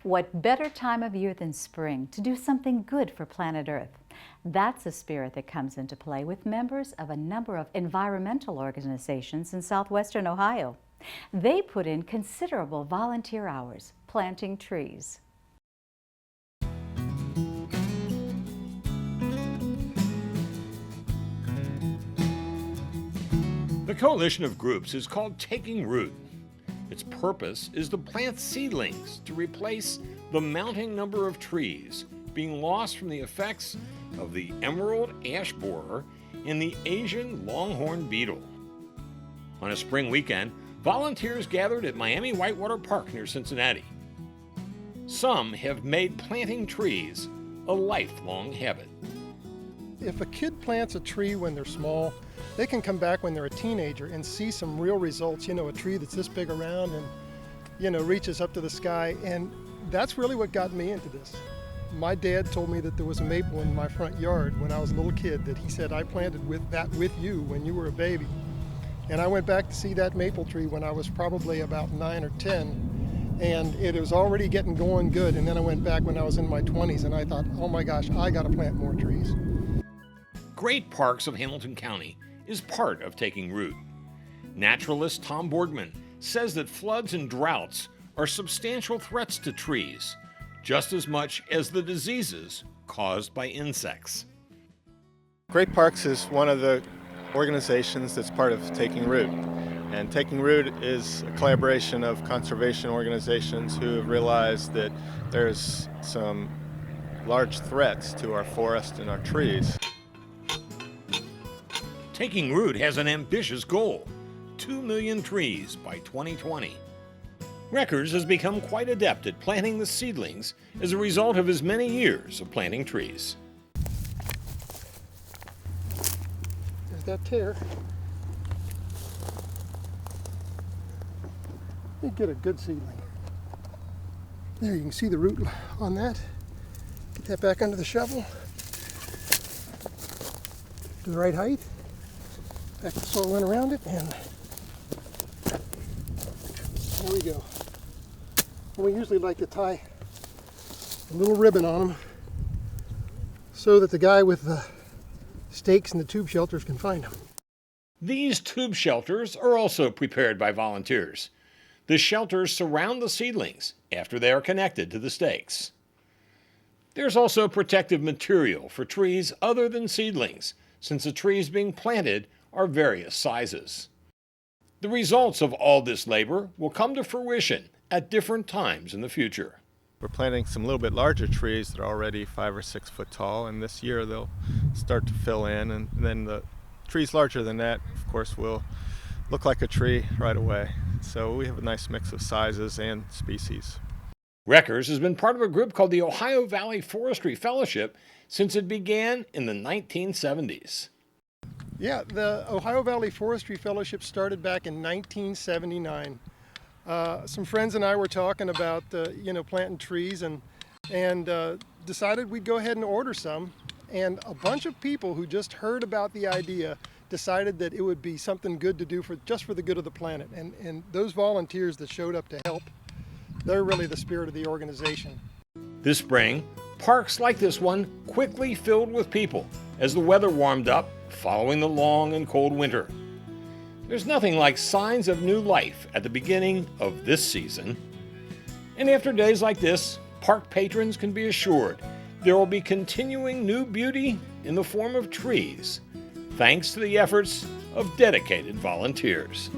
What better time of year than spring to do something good for planet Earth? That's a spirit that comes into play with members of a number of environmental organizations in southwestern Ohio. They put in considerable volunteer hours planting trees. The coalition of groups is called Taking Root. Its purpose is to plant seedlings to replace the mounting number of trees being lost from the effects of the emerald ash borer and the Asian longhorn beetle. On a spring weekend, volunteers gathered at Miami Whitewater Park near Cincinnati. Some have made planting trees a lifelong habit. If a kid plants a tree when they're small, they can come back when they're a teenager and see some real results. A tree that's this big around and, reaches up to the sky. And that's really what got me into this. My dad told me that there was a maple in my front yard when I was a little kid that he said I planted with you when you were a baby. And I went back to see that maple tree when I was probably about 9 or 10. And it was already getting going good. And then I went back when I was in my 20s and I thought, oh my gosh, I got to plant more trees. Great Parks of Hamilton County is part of Taking Root. Naturalist Tom Boardman says that floods and droughts are substantial threats to trees, just as much as the diseases caused by insects. Great Parks is one of the organizations that's part of Taking Root. And Taking Root is a collaboration of conservation organizations who have realized that there's some large threats to our forest and our trees. Taking Root has an ambitious goal: 2 million trees by 2020. Records has become quite adept at planting the seedlings as a result of his many years of planting trees. There's that tear. Let me get a good seedling. There, you can see the root on that. Get that back under the shovel. To the right height. Back the soil in around it, and there we go. And we usually like to tie a little ribbon on them so that the guy with the stakes and the tube shelters can find them. These tube shelters are also prepared by volunteers. The shelters surround the seedlings after they are connected to the stakes. There's also protective material for trees other than seedlings, since the trees being planted are various sizes. The results of all this labor will come to fruition at different times in the future. We're planting some little bit larger trees that are already 5 or 6 foot tall, and this year they'll start to fill in, and then the trees larger than that, of course, will look like a tree right away. So we have a nice mix of sizes and species. Reckers has been part of a group called the Ohio Valley Forestry Fellowship since it began in the 1970s. Yeah, the Ohio Valley Forestry Fellowship started back in 1979. Some friends and I were talking about, planting trees and decided we'd go ahead and order some. And a bunch of people who just heard about the idea decided that it would be something good to do just for the good of the planet. And those volunteers that showed up to help, they're really the spirit of the organization. This spring, parks like this one quickly filled with people as the weather warmed up following the long and cold winter. There's nothing like signs of new life at the beginning of this season. And after days like this, park patrons can be assured there will be continuing new beauty in the form of trees, thanks to the efforts of dedicated volunteers.